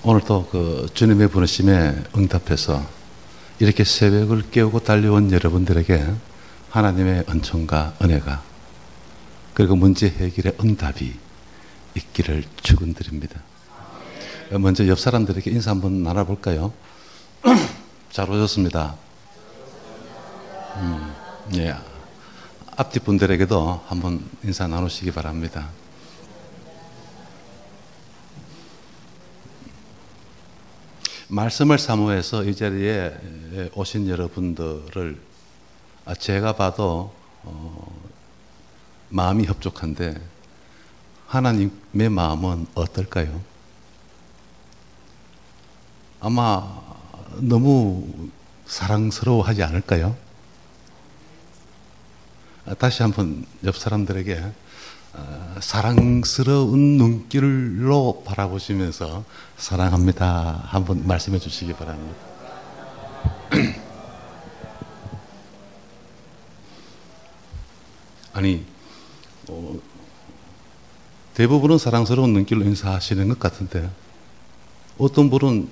오늘도 그 주님의 부르심에 응답해서 이렇게 새벽을 깨우고 달려온 여러분들에게 하나님의 은총과 은혜가 그리고 문제 해결의 응답이 있기를 축원드립니다. 먼저 옆 사람들에게 인사 한번 나눠볼까요? 잘 오셨습니다. 예. 앞뒤 분들에게도 한번 인사 나누시기 바랍니다. 말씀을 사모해서 이 자리에 오신 여러분들을 제가 봐도 마음이 협족한데 하나님의 마음은 어떨까요? 아마 너무 사랑스러워하지 않을까요? 다시 한번 옆 사람들에게 사랑스러운 눈길로 바라보시면서 사랑합니다 한번 말씀해 주시기 바랍니다. 아니 대부분은 사랑스러운 눈길로 인사하시는 것 같은데 어떤 분은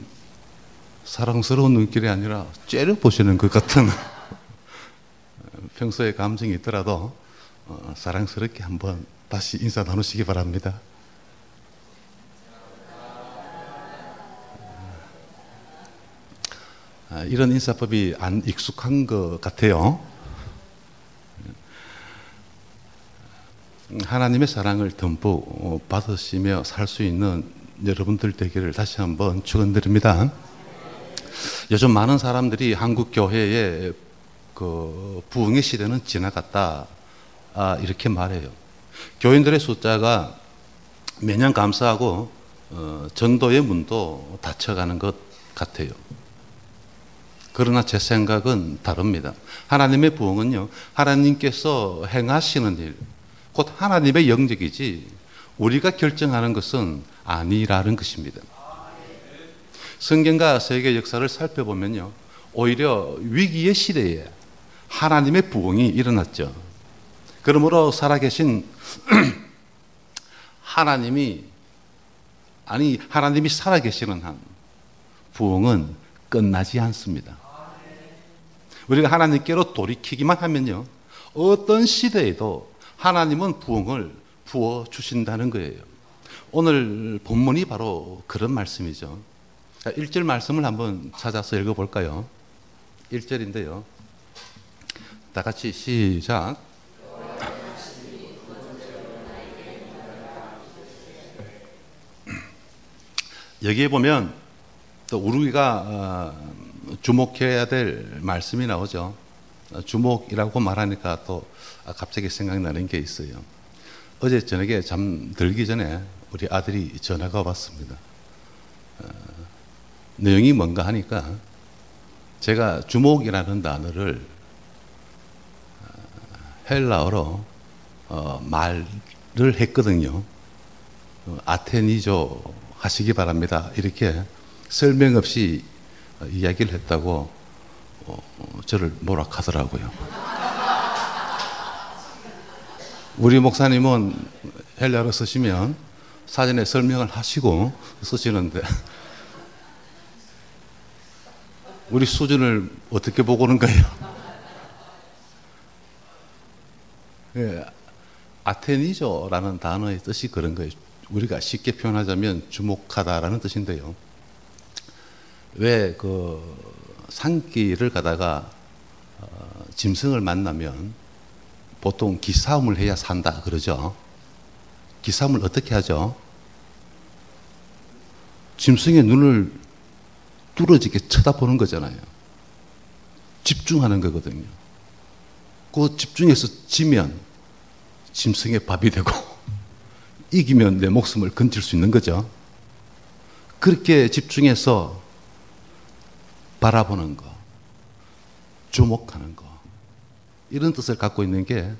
사랑스러운 눈길이 아니라 째려보시는 것 같은 평소에 감정이 있더라도 사랑스럽게 한번 다시 인사 나누시기 바랍니다. 이런 인사법이 안 익숙한 것 같아요. 하나님의 사랑을 듬뿍 받으시며 살 수 있는 여러분들 되기를 다시 한번 축원드립니다. 요즘 많은 사람들이 한국 교회의 그 부흥의 시대는 지나갔다 이렇게 말해요. 교인들의 숫자가 매년 감사하고 전도의 문도 닫혀가는 것 같아요. 그러나 제 생각은 다릅니다. 하나님의 부흥은요, 하나님께서 행하시는 일, 곧 하나님의 영역이지 우리가 결정하는 것은 아니라는 것입니다. 성경과 세계 역사를 살펴보면요, 오히려 위기의 시대에 하나님의 부흥이 일어났죠. 그러므로 살아계신 하나님이 살아계시는 한 부흥은 끝나지 않습니다. 우리가 하나님께로 돌이키기만 하면요, 어떤 시대에도 하나님은 부흥을 부어주신다는 거예요. 오늘 본문이 바로 그런 말씀이죠. 1절 말씀을 한번 찾아서 읽어볼까요? 1절인데요. 다 같이 시작. 여기에 보면 또 우리가 주목해야 될 말씀이 나오죠. 주목이라고 말하니까 또 갑자기 생각나는 게 있어요. 어제 저녁에 잠들기 전에 우리 아들이 전화가 왔습니다. 내용이 뭔가 하니까 제가 주목이라는 단어를 헬라어로 말을 했거든요. 아테니조 하시기 바랍니다. 이렇게 설명 없이 이야기를 했다고 저를 모락하더라고요. 우리 목사님은 헬라어로 쓰시면 사전에 설명을 하시고 쓰시는데 우리 수준을 어떻게 보고는 거예요? 예, 아테니조라는 단어의 뜻이 그런 거예요. 우리가 쉽게 표현하자면 주목하다라는 뜻인데요. 왜 그 산길을 가다가 짐승을 만나면 보통 기싸움을 해야 산다 그러죠. 기싸움을 어떻게 하죠? 짐승의 눈을 뚫어지게 쳐다보는 거잖아요. 집중하는 거거든요. 그 집중해서 지면 짐승의 밥이 되고 이기면 내 목숨을 건질 수 있는 거죠. 그렇게 집중해서 바라보는 거, 주목하는 거, 이런 뜻을 갖고 있는 게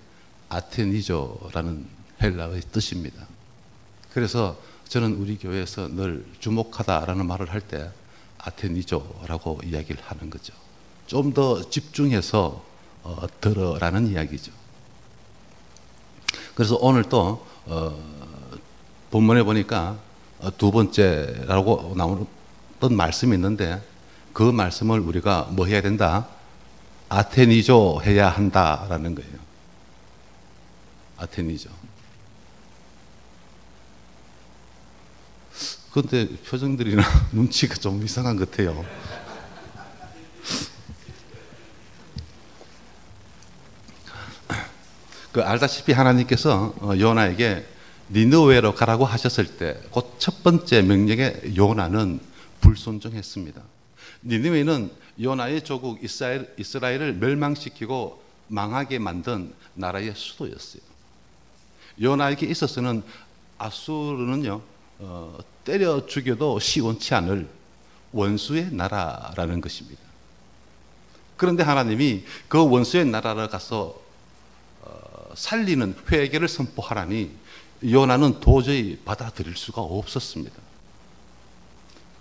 아테니조라는 헬라어의 뜻입니다. 그래서 저는 우리 교회에서 늘 주목하다라는 말을 할 때 아테니조라고 이야기를 하는 거죠. 좀 더 집중해서 들어라는 이야기죠. 그래서 오늘 또 본문에 보니까 두 번째라고 어떤 말씀이 있는데 그 말씀을 우리가 뭐 해야 된다? 아테니조 해야 한다라는 거예요. 아테니조. 그런데 표정들이나 눈치가 좀 이상한 것 같아요. 알다시피 하나님께서 요나에게 니느웨로 가라고 하셨을 때 그 첫 번째 명령에 요나는 불순종했습니다. 니느웨는 요나의 조국 이스라엘을 멸망시키고 망하게 만든 나라의 수도였어요. 요나에게 있어서는 아수르는요 때려 죽여도 시원치 않을 원수의 나라라는 것입니다. 그런데 하나님이 그 원수의 나라를 가서 살리는 회개를 선포하라니 요나는 도저히 받아들일 수가 없었습니다.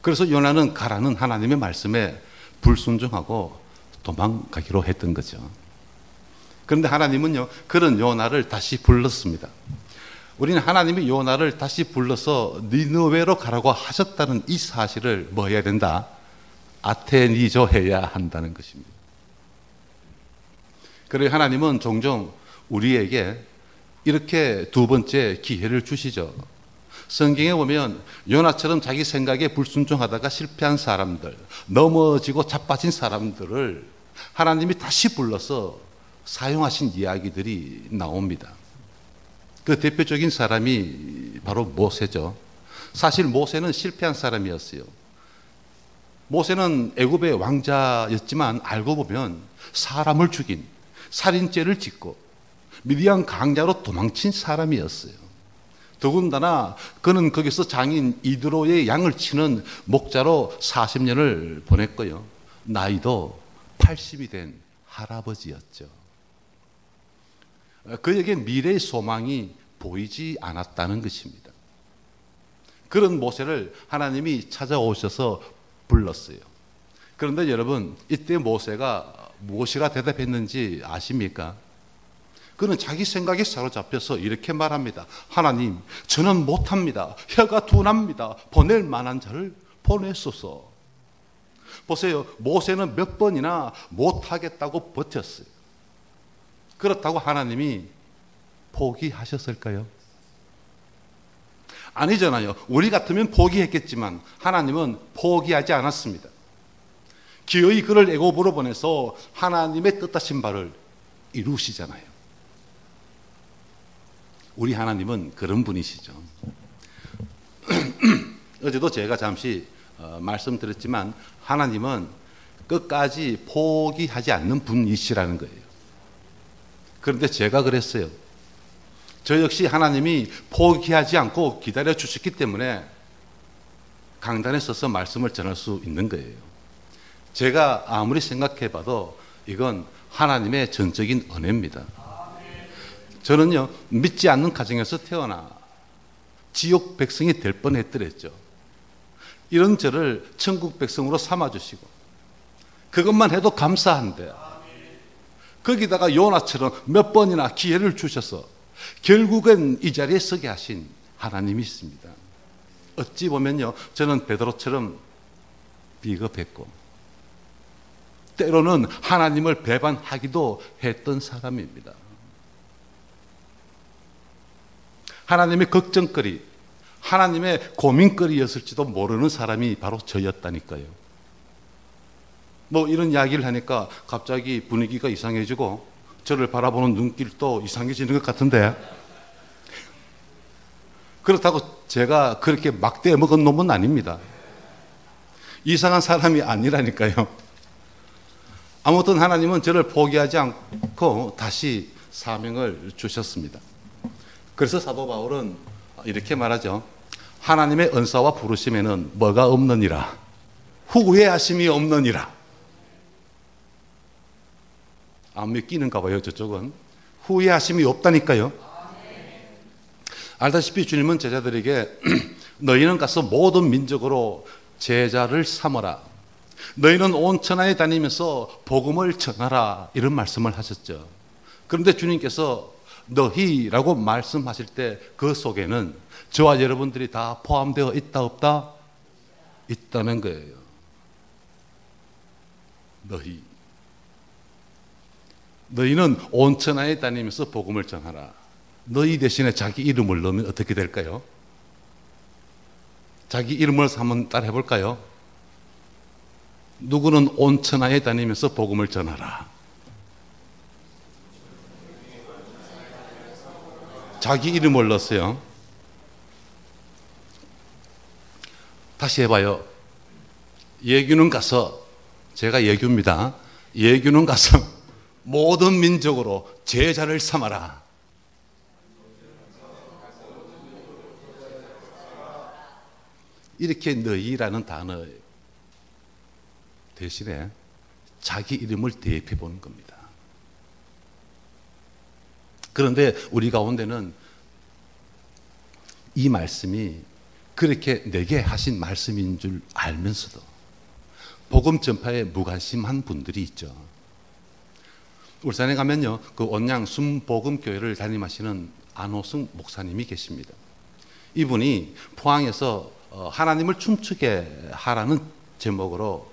그래서 요나는 가라는 하나님의 말씀에 불순종하고 도망가기로 했던 거죠. 그런데 하나님은요 그런 요나를 다시 불렀습니다. 우리는 하나님이 요나를 다시 불러서 니느웨로 가라고 하셨다는 이 사실을 뭐 해야 된다? 아테니조 해야 한다는 것입니다. 그래서 하나님은 종종 우리에게 이렇게 두 번째 기회를 주시죠. 성경에 보면 요나처럼 자기 생각에 불순종하다가 실패한 사람들, 넘어지고 자빠진 사람들을 하나님이 다시 불러서 사용하신 이야기들이 나옵니다. 그 대표적인 사람이 바로 모세죠. 사실 모세는 실패한 사람이었어요. 모세는 애굽의 왕자였지만 알고 보면 사람을 죽인 살인죄를 짓고 미디안 강자로 도망친 사람이었어요. 더군다나 그는 거기서 장인 이드로의 양을 치는 목자로 40년을 보냈고요. 나이도 80이 된 할아버지였죠. 그에게 미래의 소망이 보이지 않았다는 것입니다. 그런 모세를 하나님이 찾아오셔서 불렀어요. 그런데 여러분, 이때 모세가 무엇이라 대답했는지 아십니까? 그는 자기 생각에 사로잡혀서 이렇게 말합니다. 하나님, 저는 못합니다. 혀가 둔합니다. 보낼 만한 자를 보내소서. 보세요. 모세는 몇 번이나 못하겠다고 버텼어요. 그렇다고 하나님이 포기하셨을까요? 아니잖아요. 우리 같으면 포기했겠지만 하나님은 포기하지 않았습니다. 기어이 그를 애굽으로 보내서 하나님의 뜻하신 바를 이루시잖아요. 우리 하나님은 그런 분이시죠. 어제도 제가 잠시 말씀드렸지만 하나님은 끝까지 포기하지 않는 분이시라는 거예요. 그런데 제가 그랬어요. 저 역시 하나님이 포기하지 않고 기다려 주셨기 때문에 강단에 서서 말씀을 전할 수 있는 거예요. 제가 아무리 생각해 봐도 이건 하나님의 전적인 은혜입니다. 저는요, 믿지 않는 가정에서 태어나 지옥 백성이 될 뻔했더랬죠. 이런 저를 천국 백성으로 삼아주시고 그것만 해도 감사한데 거기다가 요나처럼 몇 번이나 기회를 주셔서 결국엔 이 자리에 서게 하신 하나님이 있습니다. 어찌 보면요, 저는 베드로처럼 비겁했고 때로는 하나님을 배반하기도 했던 사람입니다. 하나님의 걱정거리, 하나님의 고민거리였을지도 모르는 사람이 바로 저였다니까요. 뭐 이런 이야기를 하니까 갑자기 분위기가 이상해지고 저를 바라보는 눈길도 이상해지는 것 같은데, 그렇다고 제가 그렇게 막대 먹은 놈은 아닙니다. 이상한 사람이 아니라니까요. 아무튼 하나님은 저를 포기하지 않고 다시 사명을 주셨습니다. 그래서 사도 바울은 이렇게 말하죠. 하나님의 은사와 부르심에는 뭐가 없느니라, 후회하심이 없느니라. 안 믿기는가 봐요. 저쪽은 후회하심이 없다니까요. 알다시피 주님은 제자들에게 너희는 가서 모든 민족으로 제자를 삼어라, 너희는 온 천하에 다니면서 복음을 전하라, 이런 말씀을 하셨죠. 그런데 주님께서 너희라고 말씀하실 때 그 속에는 저와 여러분들이 다 포함되어 있다 없다? 있다는 거예요. 너희는 온 천하에 다니면서 복음을 전하라. 너희 대신에 자기 이름을 넣으면 어떻게 될까요? 자기 이름을 한번 따라 해볼까요? 누구는 온 천하에 다니면서 복음을 전하라. 자기 이름을 넣었어요. 다시 해봐요. 예규는 가서, 제가 예규입니다. 예규는 가서 모든 민족으로 제자를 삼아라. 이렇게 너희라는 단어 대신에 자기 이름을 대입해 보는 겁니다. 그런데 우리 가운데는 이 말씀이 그렇게 내게 하신 말씀인 줄 알면서도 복음 전파에 무관심한 분들이 있죠. 울산에 가면요, 그 온양 순복음교회를 담임하시는 안호승 목사님이 계십니다. 이분이 포항에서 하나님을 춤추게 하라는 제목으로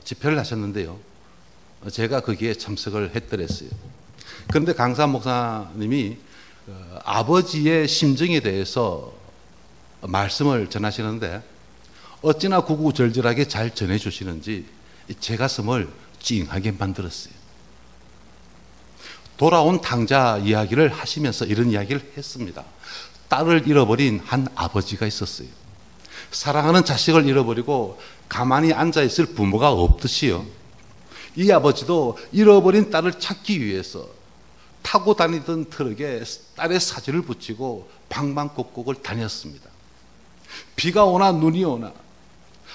집회를 하셨는데요, 제가 거기에 참석을 했더랬어요. 그런데 강사 목사님이 아버지의 심정에 대해서 말씀을 전하시는데 어찌나 구구절절하게 잘 전해주시는지 제 가슴을 찡하게 만들었어요. 돌아온 탕자 이야기를 하시면서 이런 이야기를 했습니다. 딸을 잃어버린 한 아버지가 있었어요. 사랑하는 자식을 잃어버리고 가만히 앉아있을 부모가 없듯이요, 이 아버지도 잃어버린 딸을 찾기 위해서 타고 다니던 트럭에 딸의 사진을 붙이고 방방곡곡을 다녔습니다. 비가 오나 눈이 오나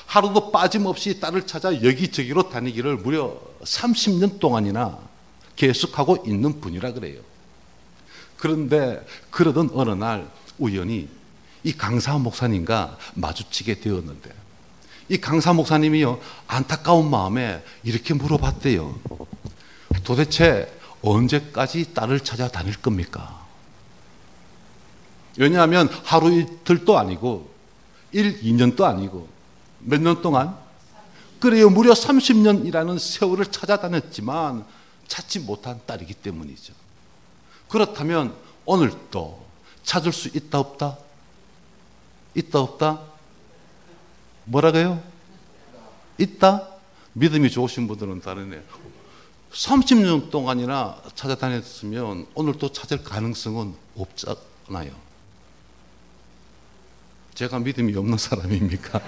하루도 빠짐없이 딸을 찾아 여기저기로 다니기를 무려 30년 동안이나 계속하고 있는 분이라 그래요. 그런데 그러던 어느 날 우연히 이 강사 목사님과 마주치게 되었는데, 이 강사 목사님이요, 안타까운 마음에 이렇게 물어봤대요. 도대체 언제까지 딸을 찾아다닐 겁니까? 왜냐하면 하루 이틀도 아니고 1, 2년도 아니고 몇 년 동안? 그래요, 무려 30년이라는 세월을 찾아다녔지만 찾지 못한 딸이기 때문이죠. 그렇다면 오늘도 찾을 수 있다 없다? 있다 없다? 뭐라고요? 있다? 믿음이 좋으신 분들은 다르네요. 30년 동안이나 찾아다녔으면 오늘도 찾을 가능성은 없잖아요. 제가 믿음이 없는 사람입니까?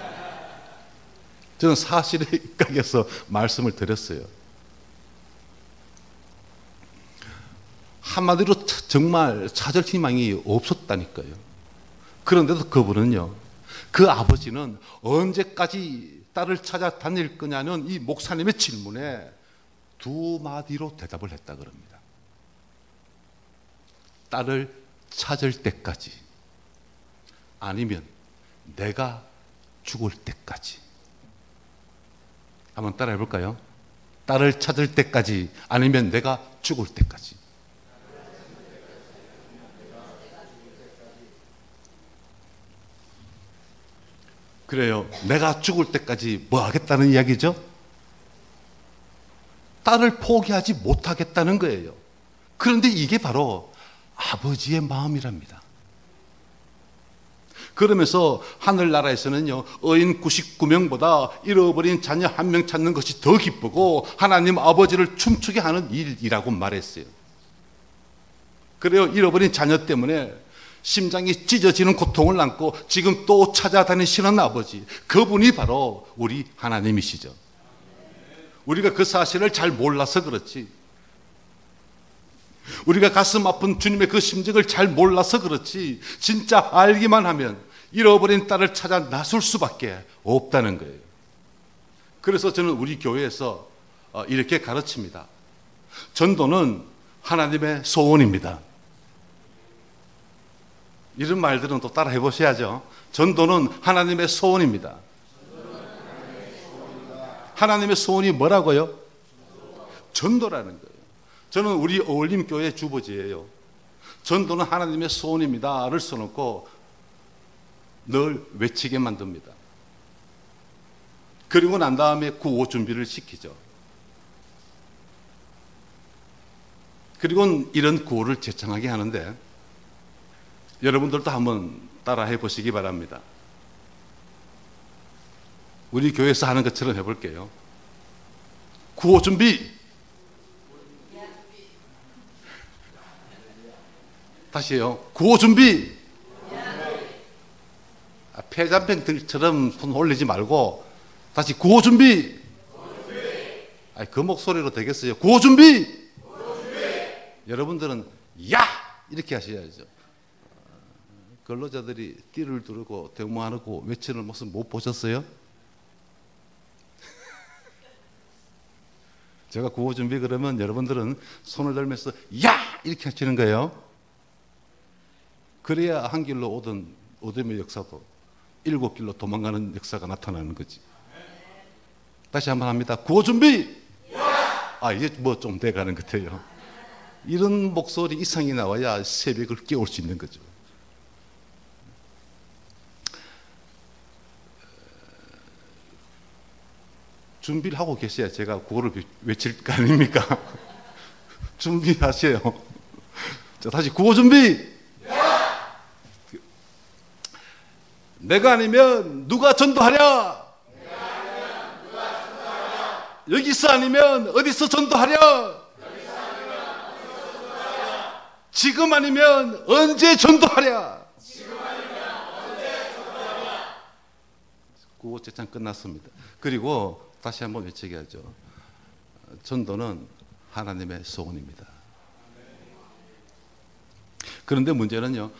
저는 사실에 입각해서 말씀을 드렸어요. 한마디로 정말 찾을 희망이 없었다니까요. 그런데도 그분은요, 그 아버지는 언제까지 딸을 찾아다닐 거냐는 이 목사님의 질문에 두 마디로 대답을 했다 그럽니다. 딸을 찾을 때까지, 아니면 내가 죽을 때까지. 한번 따라해 볼까요? 딸을 찾을 때까지, 아니면 내가 죽을 때까지. 그래요. 내가 죽을 때까지 뭐 하겠다는 이야기죠? 딸을 포기하지 못하겠다는 거예요. 그런데 이게 바로 아버지의 마음이랍니다. 그러면서 하늘나라에서는요, 의인 99명보다 잃어버린 자녀 1명 찾는 것이 더 기쁘고 하나님 아버지를 춤추게 하는 일이라고 말했어요. 그래요. 잃어버린 자녀 때문에 심장이 찢어지는 고통을 안고 지금 또 찾아다니시는 아버지, 그분이 바로 우리 하나님이시죠. 우리가 그 사실을 잘 몰라서 그렇지, 우리가 가슴 아픈 주님의 그 심정을 잘 몰라서 그렇지, 진짜 알기만 하면 잃어버린 딸을 찾아 나설 수밖에 없다는 거예요. 그래서 저는 우리 교회에서 이렇게 가르칩니다. 전도는 하나님의 소원입니다. 이런 말들은 또 따라 해보셔야죠. 전도는 하나님의 소원입니다. 하나님의 소원이 뭐라고요? 전도라는 거예요. 저는 우리 어울림교회 주보지예요. 전도는 하나님의 소원입니다를 써놓고 늘 외치게 만듭니다. 그리고 난 다음에 구호 준비를 시키죠. 그리고 이런 구호를 제창하게 하는데 여러분들도 한번 따라해 보시기 바랍니다. 우리 교회에서 하는 것처럼 해볼게요. 구호 준비. 다시요. 구호 준비. 폐잔병들처럼 손 올리지 말고 다시 구호 준비. 그 목소리로 되겠어요. 구호 준비. 여러분들은 야! 이렇게 하셔야죠. 근로자들이 띠를 두르고 대모하고 외치는 모습 못 보셨어요? 제가 구호 준비 그러면 여러분들은 손을 들면서 야! 이렇게 하시는 거예요. 그래야 한 길로 오던 어둠의 역사도 7길로 도망가는 역사가 나타나는 거지. 다시 한번 합니다. 구호 준비! 이제 뭐 좀 돼가는 것 같아요. 이런 목소리 이상이 나와야 새벽을 깨울 수 있는 거죠. 준비를 하고 계셔야 제가 구호를 외칠 거 아닙니까? 준비하세요. 자, 다시 구호 준비! 내가 아니면 누가 전도하랴? 여기서 아니면 어디서 전도하랴? 지금 아니면 언제 전도하랴? 구호 제창 끝났습니다. 그리고 다시 한번 외치게 하죠. 전도는 하나님의 소원입니다. 그런데 문제는요,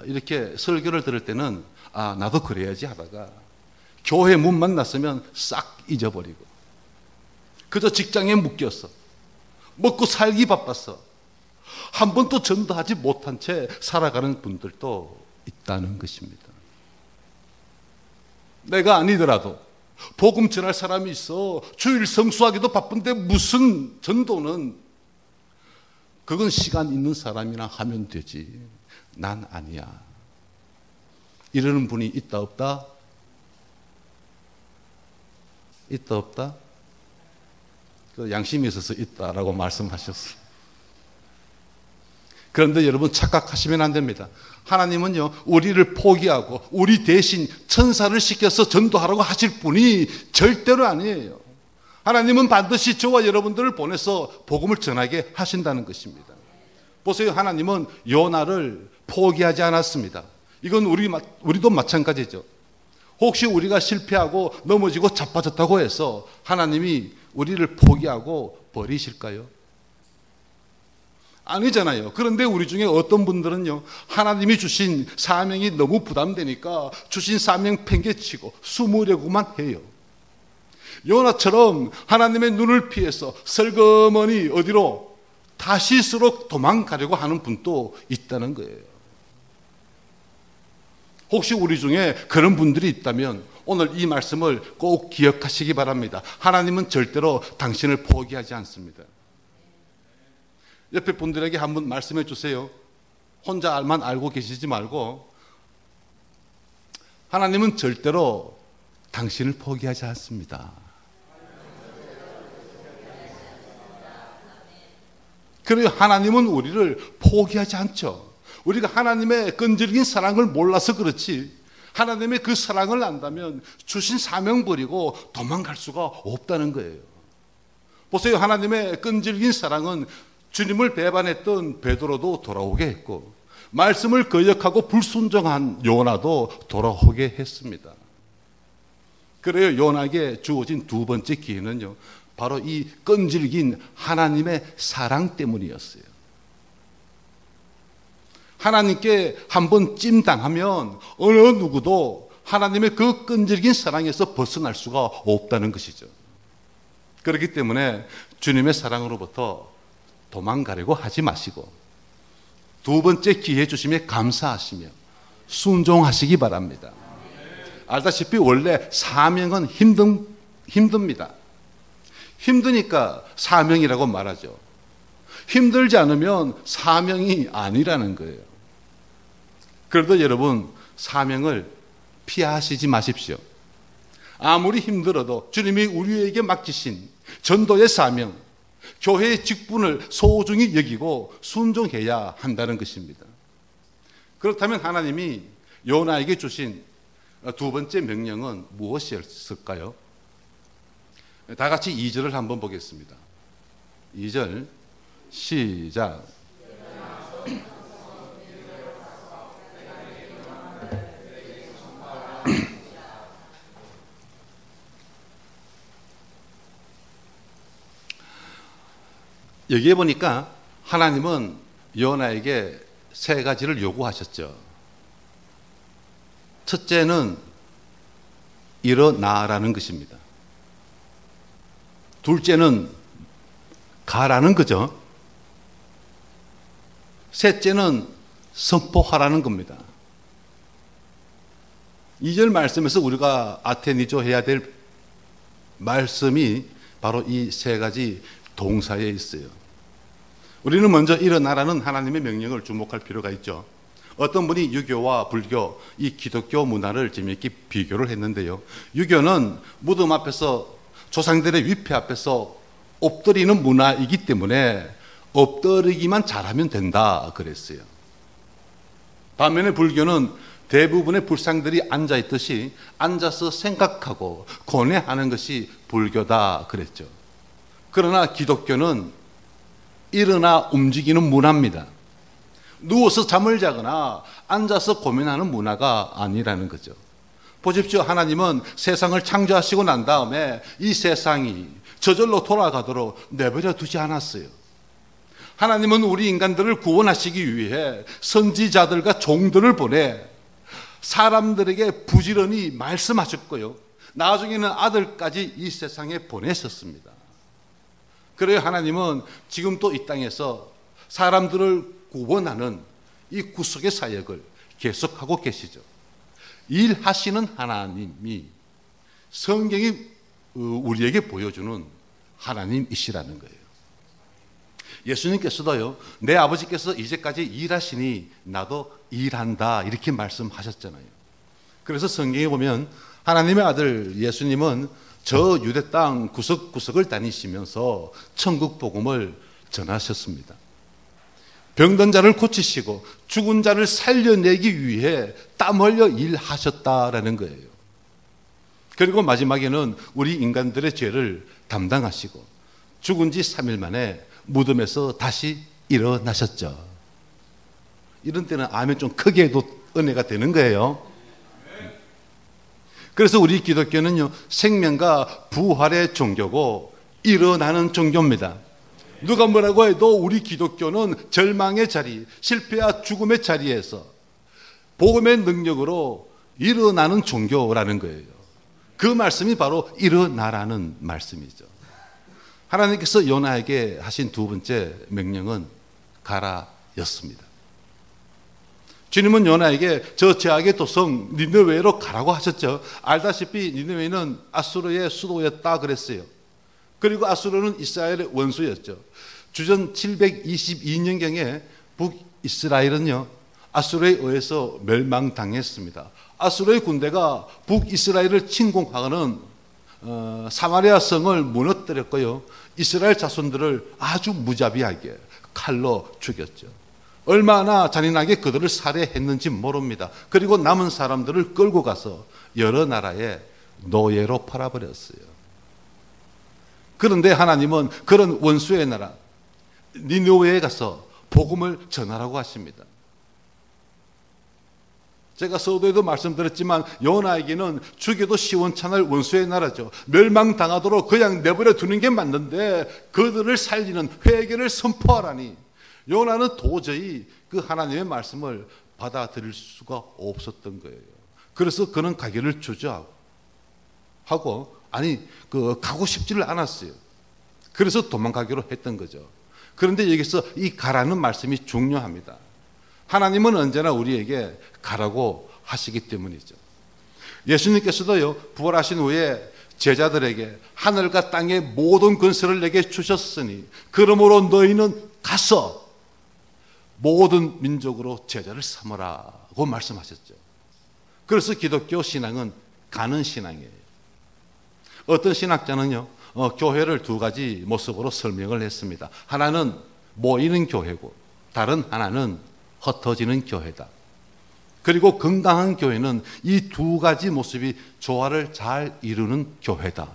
이렇게 설교를 들을 때는 나도 그래야지 하다가 교회 문 만났으면 싹 잊어버리고 그저 직장에 묶였어. 먹고 살기 바빴어. 한 번도 전도하지 못한 채 살아가는 분들도 있다는 것입니다. 내가 아니더라도 복음 전할 사람이 있어. 주일 성수하기도 바쁜데 무슨 전도는, 그건 시간 있는 사람이나 하면 되지. 난 아니야. 이러는 분이 있다 없다? 있다 없다? 그 양심이 있어서 있다라고 말씀하셨어요. 그런데 여러분 착각하시면 안 됩니다. 하나님은요, 우리를 포기하고 우리 대신 천사를 시켜서 전도하라고 하실 분이 절대로 아니에요. 하나님은 반드시 저와 여러분들을 보내서 복음을 전하게 하신다는 것입니다. 보세요. 하나님은 요나를 포기하지 않았습니다. 이건 우리도 마찬가지죠. 혹시 우리가 실패하고 넘어지고 자빠졌다고 해서 하나님이 우리를 포기하고 버리실까요? 아니잖아요. 그런데 우리 중에 어떤 분들은요, 하나님이 주신 사명이 너무 부담되니까 주신 사명 팽개치고 숨으려고만 해요. 요나처럼 하나님의 눈을 피해서 슬그머니 어디로? 다시스로 도망가려고 하는 분도 있다는 거예요. 혹시 우리 중에 그런 분들이 있다면 오늘 이 말씀을 꼭 기억하시기 바랍니다. 하나님은 절대로 당신을 포기하지 않습니다. 옆에 분들에게 한번 말씀해 주세요. 혼자만 알고 계시지 말고, 하나님은 절대로 당신을 포기하지 않습니다. 그래요. 하나님은 우리를 포기하지 않죠. 우리가 하나님의 끈질긴 사랑을 몰라서 그렇지, 하나님의 그 사랑을 안다면 주신 사명 버리고 도망갈 수가 없다는 거예요. 보세요. 하나님의 끈질긴 사랑은 주님을 배반했던 베드로도 돌아오게 했고, 말씀을 거역하고 불순종한 요나도 돌아오게 했습니다. 그래요. 요나에게 주어진 두 번째 기회는요, 바로 이 끈질긴 하나님의 사랑 때문이었어요. 하나님께 한번 찜당하면 어느 누구도 하나님의 그 끈질긴 사랑에서 벗어날 수가 없다는 것이죠. 그렇기 때문에 주님의 사랑으로부터 도망가려고 하지 마시고 두 번째 기회 주심에 감사하시며 순종하시기 바랍니다. 알다시피 원래 사명은 힘듭니다. 힘드니까 사명이라고 말하죠. 힘들지 않으면 사명이 아니라는 거예요. 그래도 여러분, 사명을 피하시지 마십시오. 아무리 힘들어도 주님이 우리에게 맡기신 전도의 사명, 교회의 직분을 소중히 여기고 순종해야 한다는 것입니다. 그렇다면 하나님이 요나에게 주신 두 번째 명령은 무엇이었을까요? 다 같이 2절을 한번 보겠습니다. 2절 시작. 여기에 보니까 하나님은 요나에게 세 가지를 요구하셨죠. 첫째는 일어나라는 것입니다. 둘째는 가라는 거죠. 셋째는 선포하라는 겁니다. 2절 말씀에서 우리가 아테니조 해야 될 말씀이 바로 이 세 가지 동사에 있어요. 우리는 먼저 일어나라는 하나님의 명령을 주목할 필요가 있죠. 어떤 분이 유교와 불교, 이 기독교 문화를 재미있게 비교를 했는데요. 유교는 무덤 앞에서 조상들의 위패 앞에서 엎드리는 문화이기 때문에 엎드리기만 잘하면 된다 그랬어요. 반면에 불교는 대부분의 불상들이 앉아있듯이 앉아서 생각하고 고뇌하는 것이 불교다 그랬죠. 그러나 기독교는 일어나 움직이는 문화입니다. 누워서 잠을 자거나 앉아서 고민하는 문화가 아니라는 거죠. 보십시오. 하나님은 세상을 창조하시고 난 다음에 이 세상이 저절로 돌아가도록 내버려 두지 않았어요. 하나님은 우리 인간들을 구원하시기 위해 선지자들과 종들을 보내 사람들에게 부지런히 말씀하셨고요. 나중에는 아들까지 이 세상에 보내셨습니다. 그래요. 하나님은 지금 또 이 땅에서 사람들을 구원하는 이 구속의 사역을 계속하고 계시죠. 일하시는 하나님이 성경이 우리에게 보여주는 하나님이시라는 거예요. 예수님께서도요, 내 아버지께서 이제까지 일하시니 나도 일한다 이렇게 말씀하셨잖아요. 그래서 성경에 보면 하나님의 아들 예수님은 저 유대 땅 구석구석을 다니시면서 천국 복음을 전하셨습니다. 병든 자를 고치시고 죽은 자를 살려내기 위해 땀 흘려 일하셨다라는 거예요. 그리고 마지막에는 우리 인간들의 죄를 담당하시고 죽은 지 3일 만에 무덤에서 다시 일어나셨죠. 이런 때는 아멘 좀 크게 해도 은혜가 되는 거예요. 그래서 우리 기독교는요, 생명과 부활의 종교고 일어나는 종교입니다. 누가 뭐라고 해도 우리 기독교는 절망의 자리, 실패와 죽음의 자리에서 복음의 능력으로 일어나는 종교라는 거예요. 그 말씀이 바로 일어나라는 말씀이죠. 하나님께서 요나에게 하신 두 번째 명령은 가라였습니다. 주님은 요나에게 저 죄악의 도성 니느웨로 가라고 하셨죠. 알다시피 니느웨는 아수르의 수도였다 그랬어요. 그리고 아수르는 이스라엘의 원수였죠. 주전 722년경에 북이스라엘은요, 아수르에 의해서 멸망당했습니다. 아수르의 군대가 북이스라엘을 침공하고는 사마리아 성을 무너뜨렸고요, 이스라엘 자손들을 아주 무자비하게 칼로 죽였죠. 얼마나 잔인하게 그들을 살해했는지 모릅니다. 그리고 남은 사람들을 끌고 가서 여러 나라에 노예로 팔아버렸어요. 그런데 하나님은 그런 원수의 나라 니느웨에 가서 복음을 전하라고 하십니다. 제가 서두에도 말씀드렸지만 요나에게는 죽여도 시원찮을 원수의 나라죠. 멸망당하도록 그냥 내버려 두는 게 맞는데 그들을 살리는 회개를 선포하라니 요나는 도저히 그 하나님의 말씀을 받아들일 수가 없었던 거예요. 그래서 그는 가기를 주저하고 가고 싶지를 않았어요. 그래서 도망가기로 했던 거죠. 그런데 여기서 이 가라는 말씀이 중요합니다. 하나님은 언제나 우리에게 가라고 하시기 때문이죠. 예수님께서도요, 부활하신 후에 제자들에게 하늘과 땅의 모든 권세를 내게 주셨으니 그러므로 너희는 가서 모든 민족으로 제자를 삼으라고 말씀하셨죠. 그래서 기독교 신앙은 가는 신앙이에요. 어떤 신학자는요, 교회를 두 가지 모습으로 설명을 했습니다. 하나는 모이는 교회고 다른 하나는 흩어지는 교회다. 그리고 건강한 교회는 이 두 가지 모습이 조화를 잘 이루는 교회다.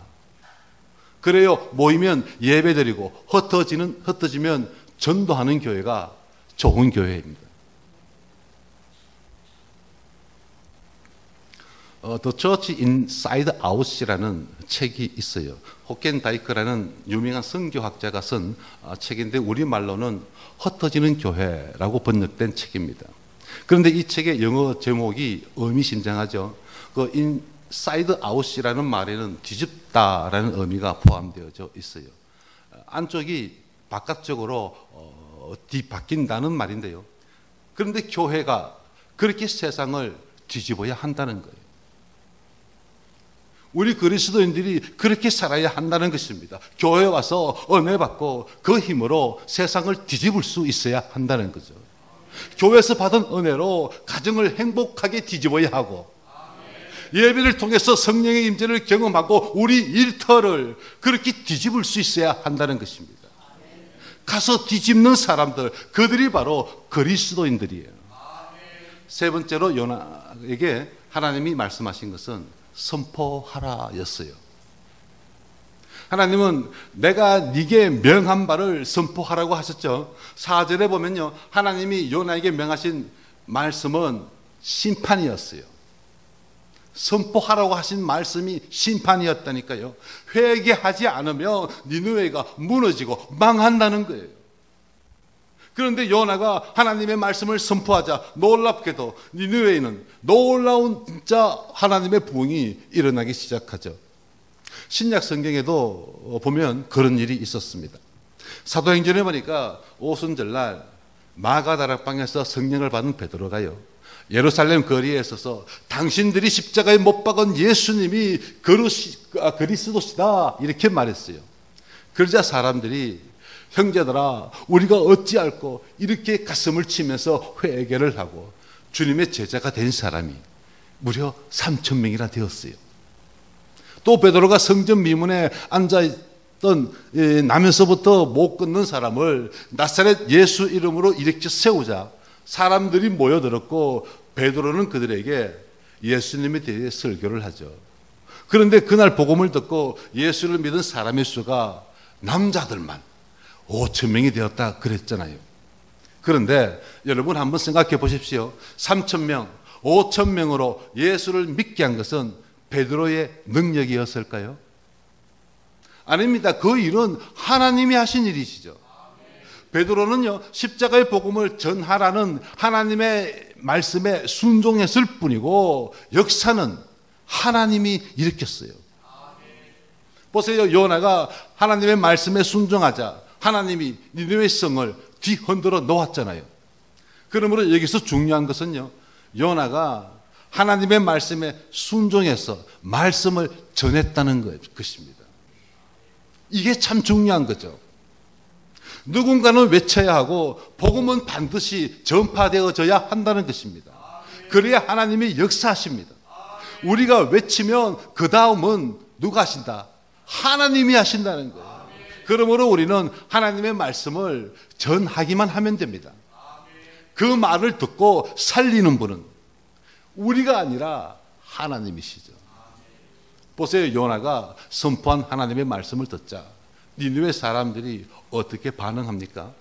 그래요, 모이면 예배드리고 흩어지면 전도하는 교회가 좋은 교회입니다. The Church Inside Out이라는 책이 있어요. 호켄다이크라는 유명한 선교학자가 쓴 책인데 우리말로는 흩어지는 교회라고 번역된 책입니다. 그런데 이 책의 영어 제목이 의미심장하죠. 그 Inside Out이라는 말에는 뒤집다라는 의미가 포함되어져 있어요. 안쪽이 바깥쪽으로 뒤바뀐다는 말인데요. 그런데 교회가 그렇게 세상을 뒤집어야 한다는 거예요. 우리 그리스도인들이 그렇게 살아야 한다는 것입니다. 교회에 와서 은혜 받고 그 힘으로 세상을 뒤집을 수 있어야 한다는 거죠. 교회에서 받은 은혜로 가정을 행복하게 뒤집어야 하고 예배를 통해서 성령의 임재를 경험하고 우리 일터를 그렇게 뒤집을 수 있어야 한다는 것입니다. 가서 뒤집는 사람들, 그들이 바로 그리스도인들이에요. 세 번째로 요나에게 하나님이 말씀하신 것은 선포하라였어요. 하나님은 내가 네게 명한 바를 선포하라고 하셨죠. 4절에 보면요, 하나님이 요나에게 명하신 말씀은 심판이었어요. 선포하라고 하신 말씀이 심판이었다니까요. 회개하지 않으면 니느웨가 무너지고 망한다는 거예요. 그런데 요나가 하나님의 말씀을 선포하자 놀랍게도 니느웨에는 놀라운 진짜 하나님의 부흥이 일어나기 시작하죠. 신약 성경에도 보면 그런 일이 있었습니다. 사도행전에 보니까 오순절날 마가다락방에서 성령을 받은 베드로가요, 예루살렘 거리에 서서 당신들이 십자가에 못 박은 예수님이 그리스도시다 이렇게 말했어요. 그러자 사람들이 형제들아 우리가 어찌할꼬 이렇게 가슴을 치면서 회개를 하고 주님의 제자가 된 사람이 무려 3,000명이나 되었어요. 또 베드로가 성전 미문에 앉아있던 나면서부터 못 끊는 사람을 나사렛 예수 이름으로 일으켜 세우자 사람들이 모여들었고 베드로는 그들에게 예수님에 대해 설교를 하죠. 그런데 그날 복음을 듣고 예수를 믿은 사람의 수가 남자들만 5,000명이 되었다 그랬잖아요. 그런데 여러분 한번 생각해 보십시오. 3,000명, 5,000명으로 예수를 믿게 한 것은 베드로의 능력이었을까요? 아닙니다. 그 일은 하나님이 하신 일이시죠. 베드로는요, 십자가의 복음을 전하라는 하나님의 말씀에 순종했을 뿐이고 역사는 하나님이 일으켰어요. 보세요. 요나가 하나님의 말씀에 순종하자 하나님이 니느웨 성을 뒤흔들어 놓았잖아요. 그러므로 여기서 중요한 것은요, 요나가 하나님의 말씀에 순종해서 말씀을 전했다는 것입니다. 이게 참 중요한 거죠. 누군가는 외쳐야 하고 복음은 반드시 전파되어져야 한다는 것입니다. 그래야 하나님이 역사하십니다. 우리가 외치면 그 다음은 누가 하신다? 하나님이 하신다는 거예요. 그러므로 우리는 하나님의 말씀을 전하기만 하면 됩니다. 그 말을 듣고 살리는 분은 우리가 아니라 하나님이시죠. 보세요. 요나가 선포한 하나님의 말씀을 듣자 니느웨 사람들이 어떻게 반응합니까?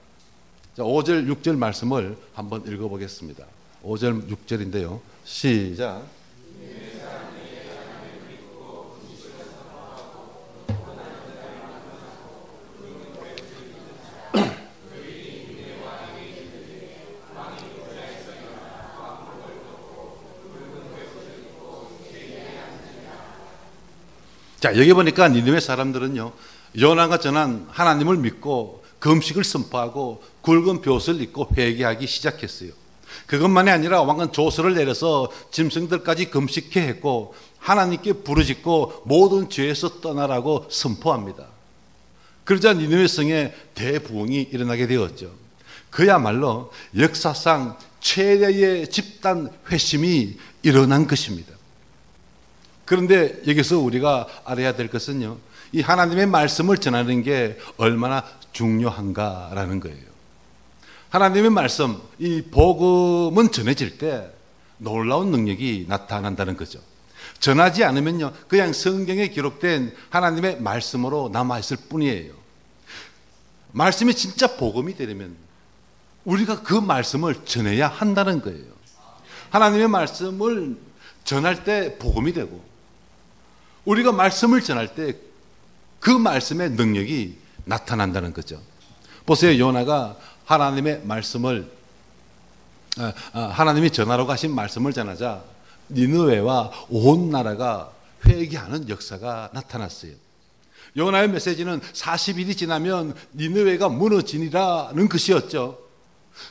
자, 5절 6절 말씀을 한번 읽어보겠습니다. 5절 6절인데요. 시작. 자, 여기 보니까 니느웨 사람들은요, 요나가 전한 하나님을 믿고 금식을 선포하고 굵은 돛을 입고 회개하기 시작했어요. 그것만이 아니라 왕은 조서를 내려서 짐승들까지 금식케 했고 하나님께 부르짖고 모든 죄에서 떠나라고 선포합니다. 그러자 니느웨 성에 대부흥이 일어나게 되었죠. 그야말로 역사상 최대의 집단 회심이 일어난 것입니다. 그런데 여기서 우리가 알아야 될 것은요, 이 하나님의 말씀을 전하는 게 얼마나 중요한가라는 거예요. 하나님의 말씀, 이 복음은 전해질 때 놀라운 능력이 나타난다는 거죠. 전하지 않으면요, 그냥 성경에 기록된 하나님의 말씀으로 남아있을 뿐이에요. 말씀이 진짜 복음이 되려면 우리가 그 말씀을 전해야 한다는 거예요. 하나님의 말씀을 전할 때 복음이 되고, 우리가 말씀을 전할 때 그 말씀의 능력이 나타난다는 거죠. 보세요. 요나가 하나님의 말씀을, 하나님이 전하라고 하신 말씀을 전하자 니느웨와 온 나라가 회개하는 역사가 나타났어요. 요나의 메시지는 40일이 지나면 니느웨가 무너지니라는 것이었죠.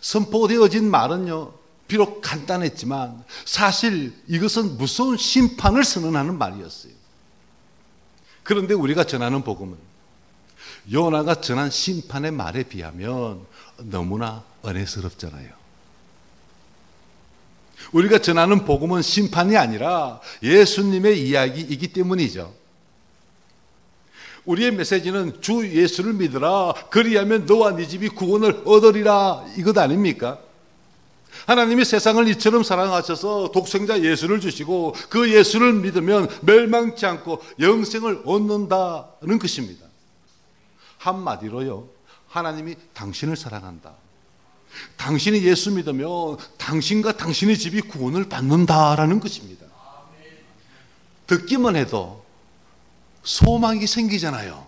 선포되어진 말은요, 비록 간단했지만 사실 이것은 무서운 심판을 선언하는 말이었어요. 그런데 우리가 전하는 복음은 요나가 전한 심판의 말에 비하면 너무나 은혜스럽잖아요. 우리가 전하는 복음은 심판이 아니라 예수님의 이야기이기 때문이죠. 우리의 메시지는 주 예수를 믿으라, 그리하면 너와 네 집이 구원을 얻으리라, 이것 아닙니까? 하나님이 세상을 이처럼 사랑하셔서 독생자 예수를 주시고 그 예수를 믿으면 멸망치 않고 영생을 얻는다는 것입니다. 한마디로요, 하나님이 당신을 사랑한다, 당신이 예수 믿으면 당신과 당신의 집이 구원을 받는다라는 것입니다. 듣기만 해도 소망이 생기잖아요.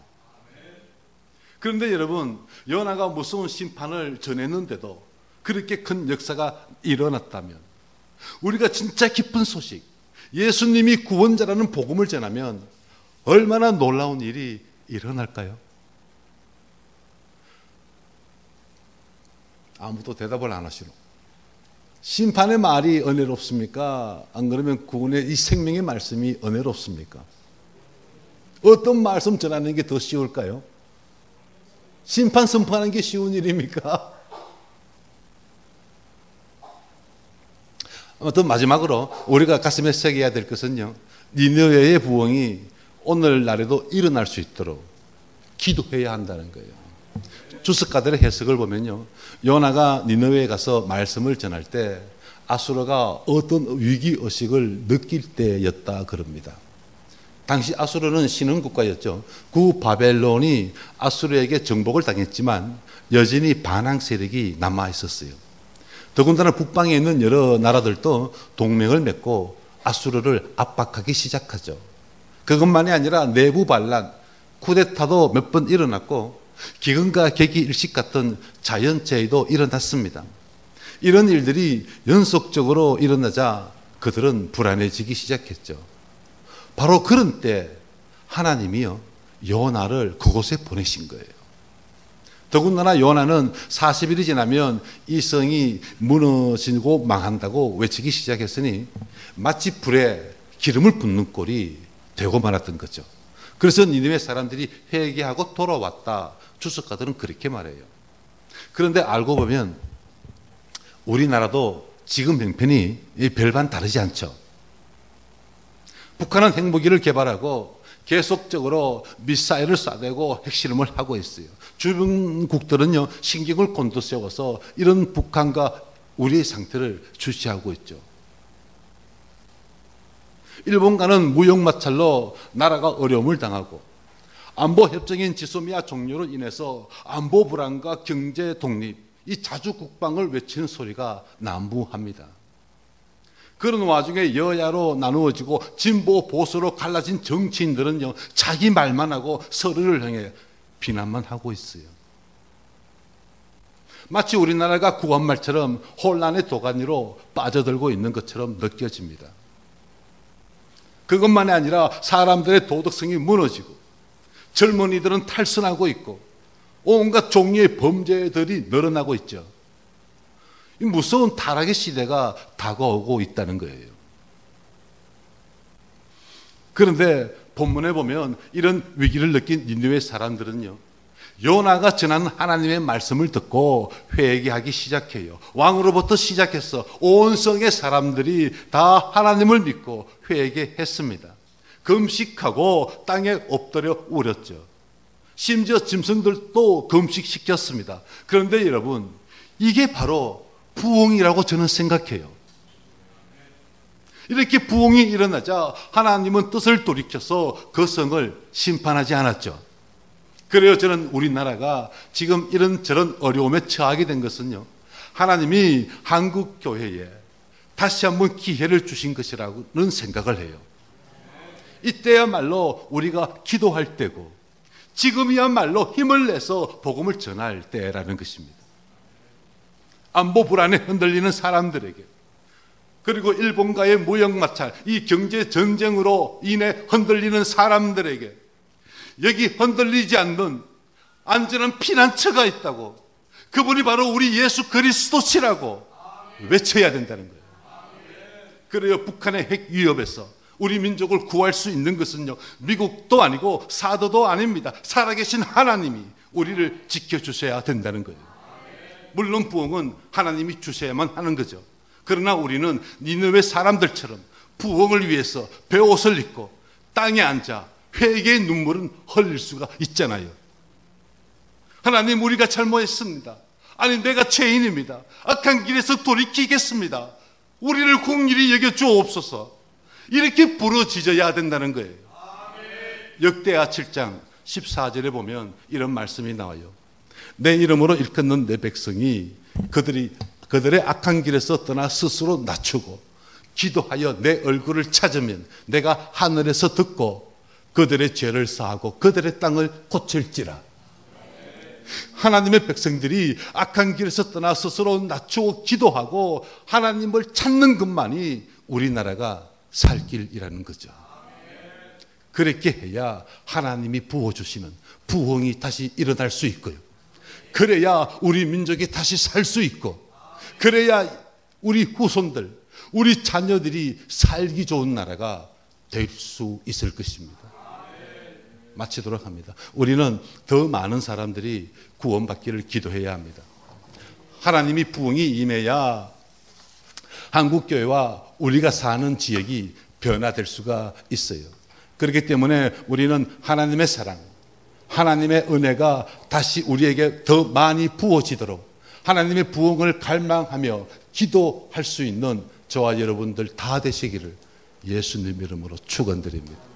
그런데 여러분, 요나가 무서운 심판을 전했는데도 그렇게 큰 역사가 일어났다면, 우리가 진짜 기쁜 소식, 예수님이 구원자라는 복음을 전하면 얼마나 놀라운 일이 일어날까요? 아무도 대답을 안 하시노. 심판의 말이 은혜롭습니까? 안 그러면 구원의 이 생명의 말씀이 은혜롭습니까? 어떤 말씀 전하는 게 더 쉬울까요? 심판 선포하는 게 쉬운 일입니까? 아무튼 마지막으로 우리가 가슴에 새겨야 될 것은요, 니느웨의 부흥이 오늘날에도 일어날 수 있도록 기도해야 한다는 거예요. 주석가들의 해석을 보면요, 요나가 니느웨에 가서 말씀을 전할 때 아수르가 어떤 위기의식을 느낄 때였다 그럽니다. 당시 아수르는 신흥국가였죠. 구 바벨론이 아수르에게 정복을 당했지만 여전히 반항 세력이 남아 있었어요. 더군다나 북방에 있는 여러 나라들도 동맹을 맺고 아수르를 압박하기 시작하죠. 그것만이 아니라 내부 반란, 쿠데타도 몇 번 일어났고 기근과 계기 일식 같은 자연재해도 일어났습니다. 이런 일들이 연속적으로 일어나자 그들은 불안해지기 시작했죠. 바로 그런 때 하나님이요, 요나를 그곳에 보내신 거예요. 더군다나 요나는 40일이 지나면 이 성이 무너지고 망한다고 외치기 시작했으니 마치 불에 기름을 붓는 꼴이 되고 말았던 거죠. 그래서 니느웨 사람들이 회개하고 돌아왔다, 주석가들은 그렇게 말해요. 그런데 알고 보면 우리나라도 지금 형편이 별반 다르지 않죠. 북한은 핵무기를 개발하고 계속적으로 미사일을 쏴대고 핵실험을 하고 있어요. 주변국들은요, 신경을 곤두세워서 이런 북한과 우리의 상태를 주시하고 있죠. 일본과는 무역마찰로 나라가 어려움을 당하고 안보협정인 지소미아 종료로 인해서 안보 불안과 경제 독립, 이 자주 국방을 외치는 소리가 난무합니다. 그런 와중에 여야로 나누어지고 진보 보수로 갈라진 정치인들은요, 자기 말만 하고 서로를 향해 비난만 하고 있어요. 마치 우리나라가 구한말처럼 혼란의 도가니로 빠져들고 있는 것처럼 느껴집니다. 그것만이 아니라 사람들의 도덕성이 무너지고 젊은이들은 탈선하고 있고 온갖 종류의 범죄들이 늘어나고 있죠. 이 무서운 타락의 시대가 다가오고 있다는 거예요. 그런데 본문에 보면 이런 위기를 느낀 니느웨 사람들은요, 요나가 전하는 하나님의 말씀을 듣고 회개하기 시작해요. 왕으로부터 시작해서 온 성의 사람들이 다 하나님을 믿고 회개했습니다. 금식하고 땅에 엎드려 울었죠. 심지어 짐승들도 금식시켰습니다. 그런데 여러분, 이게 바로 부흥이라고 저는 생각해요. 이렇게 부흥이 일어나자 하나님은 뜻을 돌이켜서 그 성을 심판하지 않았죠. 그래요, 저는 우리나라가 지금 이런저런 어려움에 처하게 된 것은요, 하나님이 한국 교회에 다시 한번 기회를 주신 것이라고는 생각을 해요. 이때야말로 우리가 기도할 때고, 지금이야말로 힘을 내서 복음을 전할 때라는 것입니다. 안보 불안에 흔들리는 사람들에게, 그리고 일본과의 무역 마찰, 이 경제 전쟁으로 인해 흔들리는 사람들에게 여기 흔들리지 않는 안전한 피난처가 있다고, 그분이 바로 우리 예수 그리스도시라고 외쳐야 된다는 거예요. 그래요, 북한의 핵 위협에서 우리 민족을 구할 수 있는 것은요, 미국도 아니고 사도도 아닙니다. 살아계신 하나님이 우리를 지켜주셔야 된다는 거예요. 물론 부흥은 하나님이 주셔야만 하는 거죠. 그러나 우리는 니느웨 사람들처럼 부흥을 위해서 베옷을 입고 땅에 앉아 회개의 눈물은 흘릴 수가 있잖아요. 하나님, 우리가 잘못했습니다. 아니, 내가 죄인입니다. 악한 길에서 돌이키겠습니다. 우리를 긍휼히 여겨 주옵소서. 이렇게 부르짖어야 된다는 거예요. 역대하 7장 14절에 보면 이런 말씀이 나와요. 내 이름으로 일컫는 내 백성이 그들의 악한 길에서 떠나 스스로 낮추고 기도하여 내 얼굴을 찾으면 내가 하늘에서 듣고 그들의 죄를 사하고 그들의 땅을 고칠지라. 하나님의 백성들이 악한 길에서 떠나 스스로 낮추고 기도하고 하나님을 찾는 것만이 우리나라가 살 길이라는 거죠. 그렇게 해야 하나님이 부어주시는 부흥이 다시 일어날 수 있고요. 그래야 우리 민족이 다시 살 수 있고, 그래야 우리 후손들, 우리 자녀들이 살기 좋은 나라가 될 수 있을 것입니다. 마치도록 합니다. 우리는 더 많은 사람들이 구원받기를 기도해야 합니다. 하나님이 부흥이 임해야 한국교회와 우리가 사는 지역이 변화될 수가 있어요. 그렇기 때문에 우리는 하나님의 사랑, 하나님의 은혜가 다시 우리에게 더 많이 부어지도록 하나님의 부흥을 갈망하며 기도할 수 있는 저와 여러분들 다 되시기를 예수님 이름으로 축원드립니다.